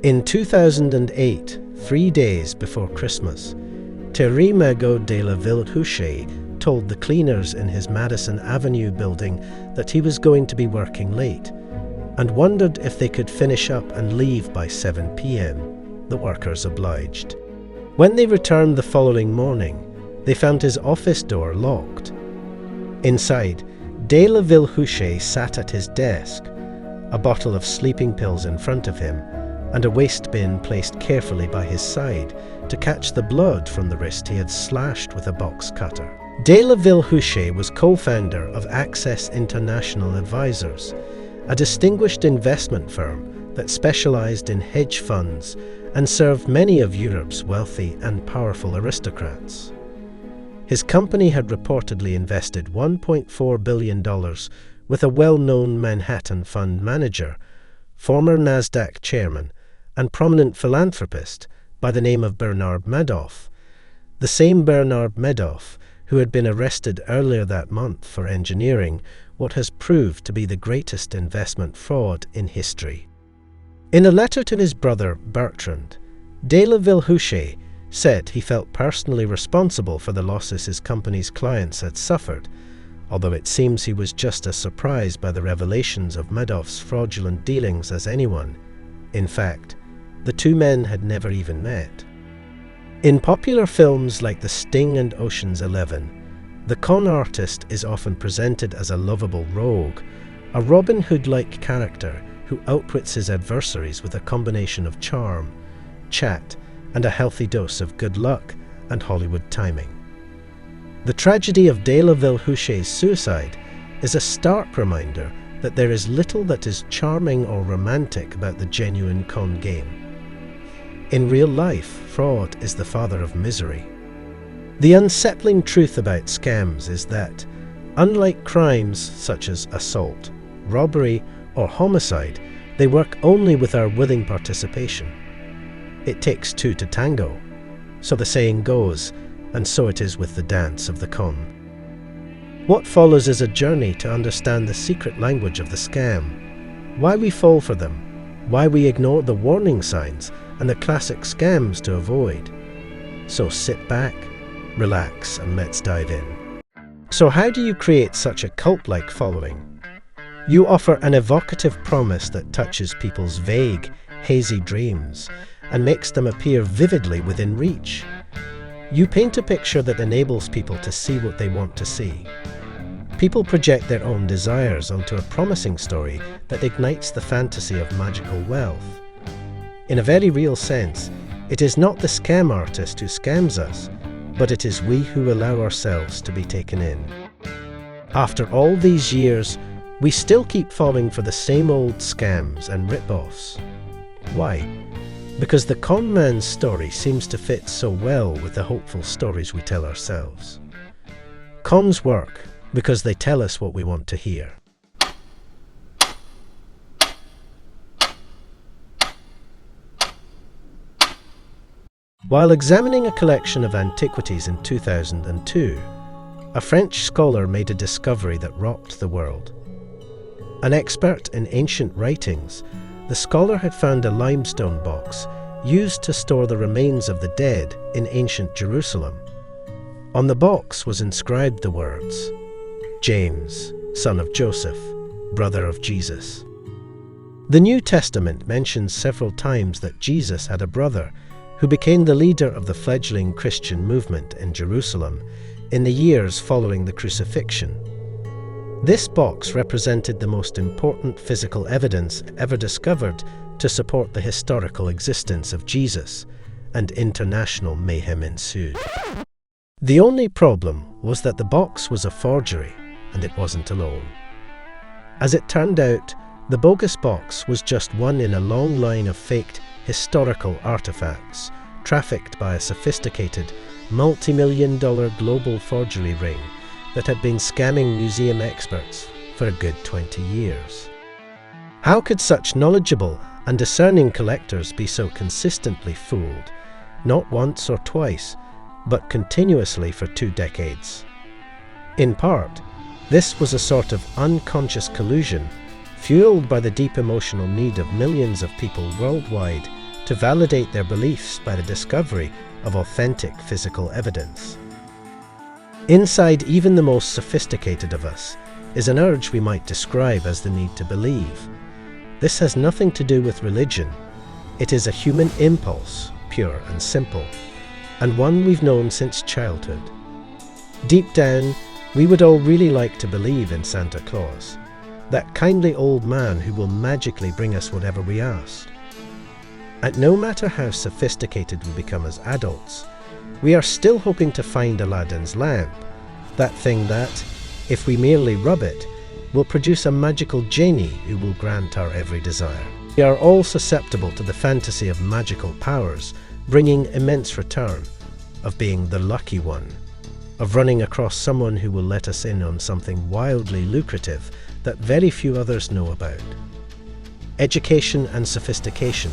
In 2008, 3 days before Christmas, Thierry Magot de la Villehouche told the cleaners in his Madison Avenue building that he was going to be working late and wondered if they could finish up and leave by 7 p.m. The workers obliged. When they returned the following morning, they found his office door locked. Inside, de la Villehouche sat at his desk, a bottle of sleeping pills in front of him, and a waste bin placed carefully by his side to catch the blood from the wrist he had slashed with a box cutter. De la Villehouche was co-founder of Access International Advisors, a distinguished investment firm that specialized in hedge funds and served many of Europe's wealthy and powerful aristocrats. His company had reportedly invested $1.4 billion with a well-known Manhattan fund manager, former Nasdaq chairman, and prominent philanthropist by the name of Bernard Madoff, the same Bernard Madoff who had been arrested earlier that month for engineering what has proved to be the greatest investment fraud in history. In a letter to his brother Bertrand, de la Villehouche said he felt personally responsible for the losses his company's clients had suffered, although it seems he was just as surprised by the revelations of Madoff's fraudulent dealings as anyone. In fact, the two men had never even met. In popular films like The Sting and Ocean's 11, the con artist is often presented as a lovable rogue, a Robin Hood-like character who outwits his adversaries with a combination of charm, chat, and a healthy dose of good luck and Hollywood timing. The tragedy of de la Villehouche's suicide is a stark reminder that there is little that is charming or romantic about the genuine con game. In real life, fraud is the father of misery. The unsettling truth about scams is that, unlike crimes such as assault, robbery, or homicide, they work only with our willing participation. It takes two to tango, so the saying goes, and so it is with the dance of the con. What follows is a journey to understand the secret language of the scam, why we fall for them, why we ignore the warning signs and the classic scams to avoid. So sit back, relax, and let's dive in. So how do you create such a cult-like following? You offer an evocative promise that touches people's vague, hazy dreams and makes them appear vividly within reach. You paint a picture that enables people to see what they want to see. People project their own desires onto a promising story that ignites the fantasy of magical wealth. In a very real sense, it is not the scam artist who scams us, but it is we who allow ourselves to be taken in. After all these years, we still keep falling for the same old scams and rip-offs. Why? Because the con man's story seems to fit so well with the hopeful stories we tell ourselves. Cons work because they tell us what we want to hear. While examining a collection of antiquities in 2002, a French scholar made a discovery that rocked the world. An expert in ancient writings, the scholar had found a limestone box used to store the remains of the dead in ancient Jerusalem. On the box was inscribed the words, "James, son of Joseph, brother of Jesus." The New Testament mentions several times that Jesus had a brother who became the leader of the fledgling Christian movement in Jerusalem in the years following the crucifixion. This box represented the most important physical evidence ever discovered to support the historical existence of Jesus, and international mayhem ensued. The only problem was that the box was a forgery, and it wasn't alone. As it turned out, the bogus box was just one in a long line of faked historical artifacts trafficked by a sophisticated, multi-million-dollar global forgery ring that had been scamming museum experts for a good 20 years. How could such knowledgeable and discerning collectors be so consistently fooled, not once or twice, but continuously for 2 decades? In part, this was a sort of unconscious collusion fueled by the deep emotional need of millions of people worldwide to validate their beliefs by the discovery of authentic physical evidence. Inside even the most sophisticated of us is an urge we might describe as the need to believe. This has nothing to do with religion. It is a human impulse, pure and simple, and one we've known since childhood. Deep down, we would all really like to believe in Santa Claus, that kindly old man who will magically bring us whatever we ask. And no matter how sophisticated we become as adults, we are still hoping to find Aladdin's lamp, that thing that, if we merely rub it, will produce a magical genie who will grant our every desire. We are all susceptible to the fantasy of magical powers, bringing immense return, of being the lucky one, of running across someone who will let us in on something wildly lucrative that very few others know about. Education and sophistication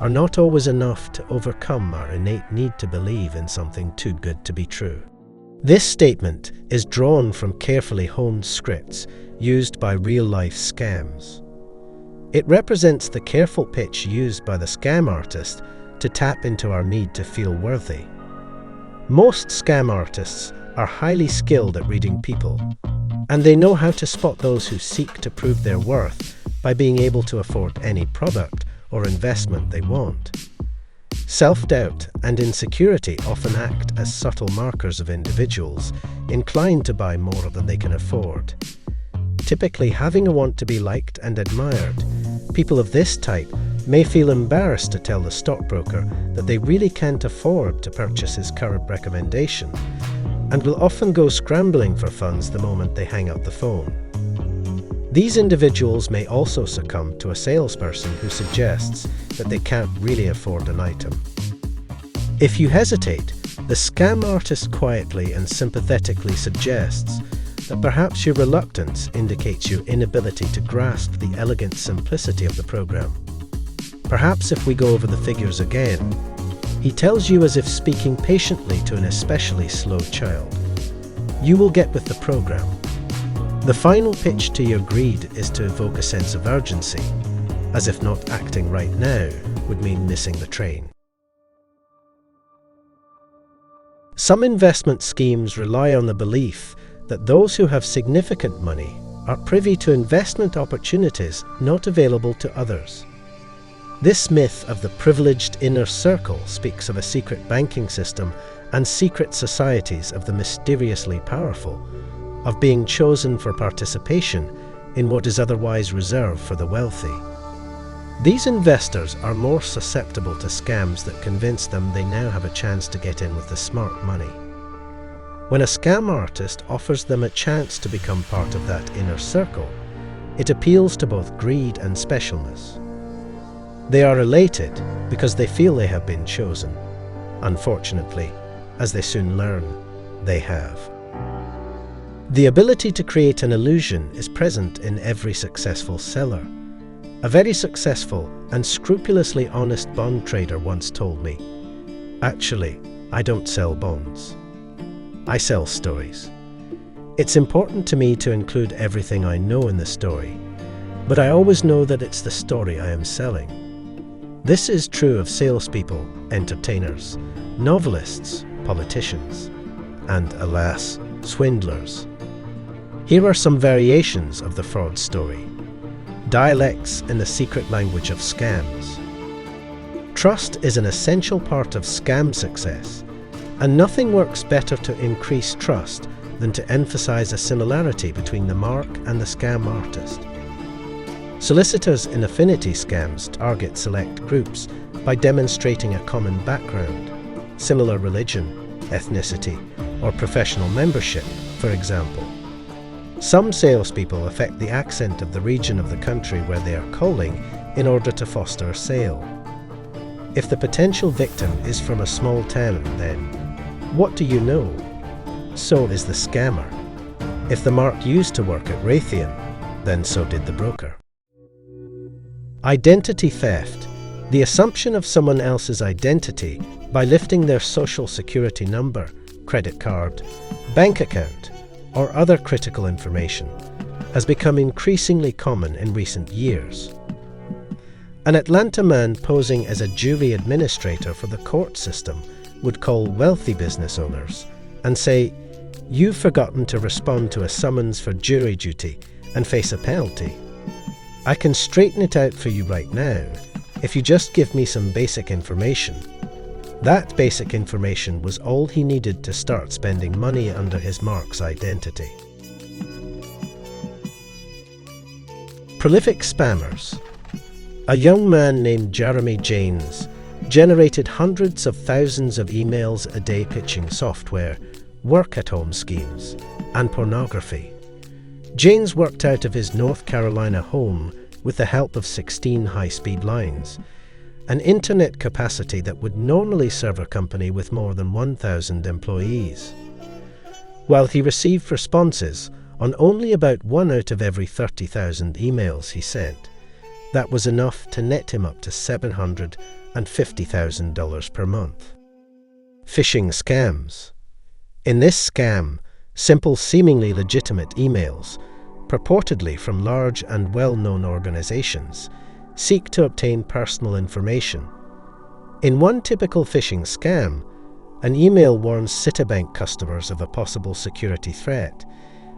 are not always enough to overcome our innate need to believe in something too good to be true. This statement is drawn from carefully honed scripts used by real-life scams. It represents the careful pitch used by the scam artist to tap into our need to feel worthy. Most scam artists are highly skilled at reading people, and they know how to spot those who seek to prove their worth by being able to afford any product or investment they want. Self-doubt and insecurity often act as subtle markers of individuals inclined to buy more than they can afford. Typically, having a want to be liked and admired, people of this type may feel embarrassed to tell the stockbroker that they really can't afford to purchase his current recommendation, and will often go scrambling for funds the moment they hang up the phone. These individuals may also succumb to a salesperson who suggests that they can't really afford an item. If you hesitate, the scam artist quietly and sympathetically suggests that perhaps your reluctance indicates your inability to grasp the elegant simplicity of the program. Perhaps if we go over the figures again, he tells you as if speaking patiently to an especially slow child. You will get with the program. The final pitch to your greed is to evoke a sense of urgency, as if not acting right now would mean missing the train. Some investment schemes rely on the belief that those who have significant money are privy to investment opportunities not available to others. This myth of the privileged inner circle speaks of a secret banking system and secret societies of the mysteriously powerful, of being chosen for participation in what is otherwise reserved for the wealthy. These investors are more susceptible to scams that convince them they now have a chance to get in with the smart money. When a scam artist offers them a chance to become part of that inner circle, it appeals to both greed and specialness. They are elated because they feel they have been chosen. Unfortunately, as they soon learn, they have. The ability to create an illusion is present in every successful seller. A very successful and scrupulously honest bond trader once told me, "Actually, I don't sell bonds. I sell stories. It's important to me to include everything I know in the story, but I always know that it's the story I am selling." This is true of salespeople, entertainers, novelists, politicians, and, alas, swindlers. Here are some variations of the fraud story. Dialects in the secret language of scams. Trust is an essential part of scam success, and nothing works better to increase trust than to emphasize a similarity between the mark and the scam artist. Solicitors in Affinity Scams target select groups by demonstrating a common background, similar religion, ethnicity, or professional membership, for example. Some salespeople affect the accent of the region of the country where they are calling in order to foster a sale. If the potential victim is from a small town, then what do you know? So is the scammer. If the mark used to work at Raytheon, then so did the broker. Identity theft, the assumption of someone else's identity by lifting their social security number, credit card, bank account, or other critical information, has become increasingly common in recent years. An Atlanta man posing as a jury administrator for the court system would call wealthy business owners and say, "You've forgotten to respond to a summons for jury duty and face a penalty. I can straighten it out for you right now if you just give me some basic information." That basic information was all he needed to start spending money under his mark's identity. Prolific spammers. A young man named Jeremy Janes generated hundreds of thousands of emails a day pitching software, work-at-home schemes, and pornography. Janes worked out of his North Carolina home with the help of 16 high-speed lines, an internet capacity that would normally serve a company with more than 1,000 employees. While he received responses on only about 1 out of every 30,000 emails he sent, that was enough to net him up to $750,000 per month. Phishing scams. In this scam, simple, seemingly legitimate emails, purportedly from large and well-known organizations, seek to obtain personal information. In one typical phishing scam, an email warns Citibank customers of a possible security threat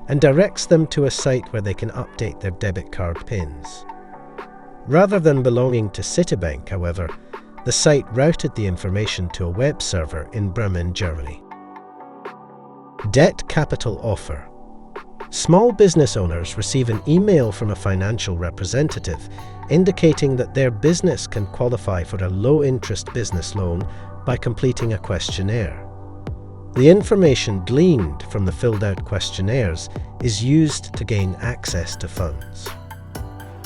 and directs them to a site where they can update their debit card PINs. Rather than belonging to Citibank, however, the site routed the information to a web server in Bremen, Germany. Debt capital offer. Small business owners receive an email from a financial representative indicating that their business can qualify for a low-interest business loan by completing a questionnaire. The information gleaned from the filled-out questionnaires is used to gain access to funds.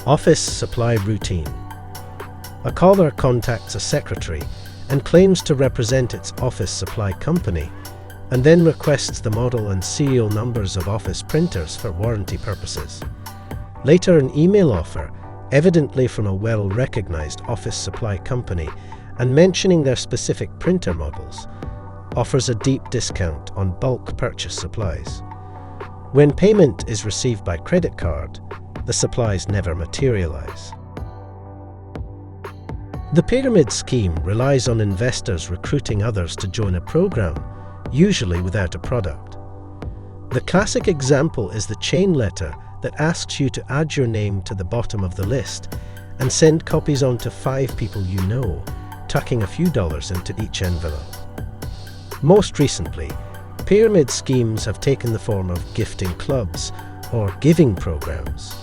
Office supply routine. A caller contacts a secretary and claims to represent its office supply company, and then requests the model and serial numbers of office printers for warranty purposes. Later, an email offer, evidently from a well-recognized office supply company and mentioning their specific printer models, offers a deep discount on bulk purchase supplies. When payment is received by credit card, the supplies never materialize. The pyramid scheme relies on investors recruiting others to join a program, usually without a product. The classic example is the chain letter that asks you to add your name to the bottom of the list and send copies on to 5 people you know, tucking a few dollars into each envelope. Most recently, pyramid schemes have taken the form of gifting clubs or giving programs,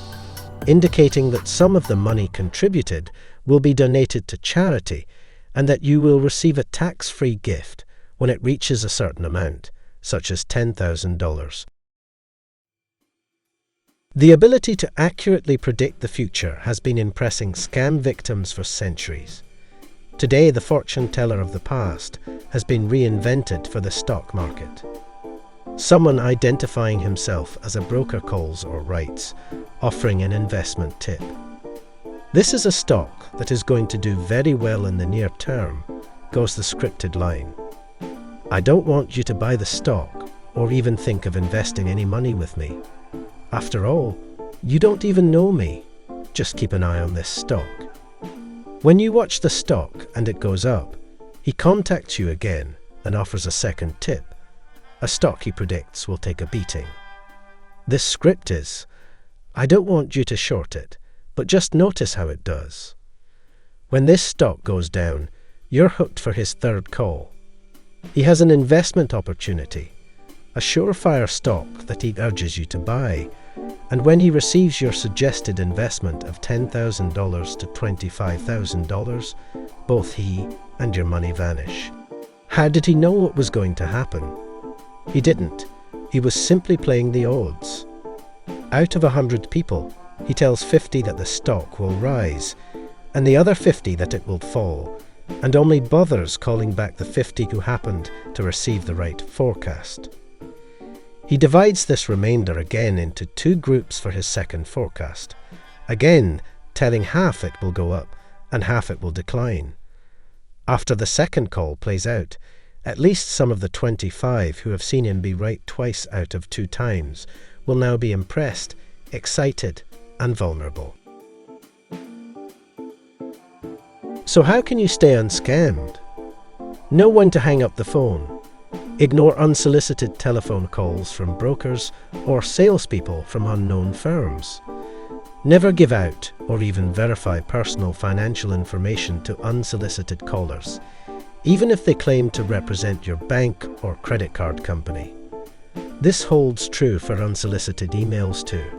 indicating that some of the money contributed will be donated to charity and that you will receive a tax-free gift when it reaches a certain amount, such as $10,000. The ability to accurately predict the future has been impressing scam victims for centuries. Today, the fortune teller of the past has been reinvented for the stock market. Someone identifying himself as a broker calls or writes, offering an investment tip. "This is a stock that is going to do very well in the near term," goes the scripted line. "I don't want you to buy the stock or even think of investing any money with me. After all, you don't even know me. Just keep an eye on this stock." When you watch the stock and it goes up, he contacts you again and offers a second tip. A stock he predicts will take a beating. This script is, "I don't want you to short it, but just notice how it does." When this stock goes down, you're hooked for his third call. He has an investment opportunity, a surefire stock that he urges you to buy, and when he receives your suggested investment of $10,000 to $25,000, both he and your money vanish. How did he know what was going to happen? He didn't. He was simply playing the odds. Out of 100 people, he tells 50 that the stock will rise, and the other 50 that it will fall, and only bothers calling back the 50 who happened to receive the right forecast. He divides this remainder again into 2 groups for his second forecast, again telling half it will go up and half it will decline. After the second call plays out, at least some of the 25 who have seen him be right twice out of 2 times will now be impressed, excited, and vulnerable. So how can you stay unscammed? Know when to hang up the phone. Ignore unsolicited telephone calls from brokers or salespeople from unknown firms. Never give out or even verify personal financial information to unsolicited callers, even if they claim to represent your bank or credit card company. This holds true for unsolicited emails too.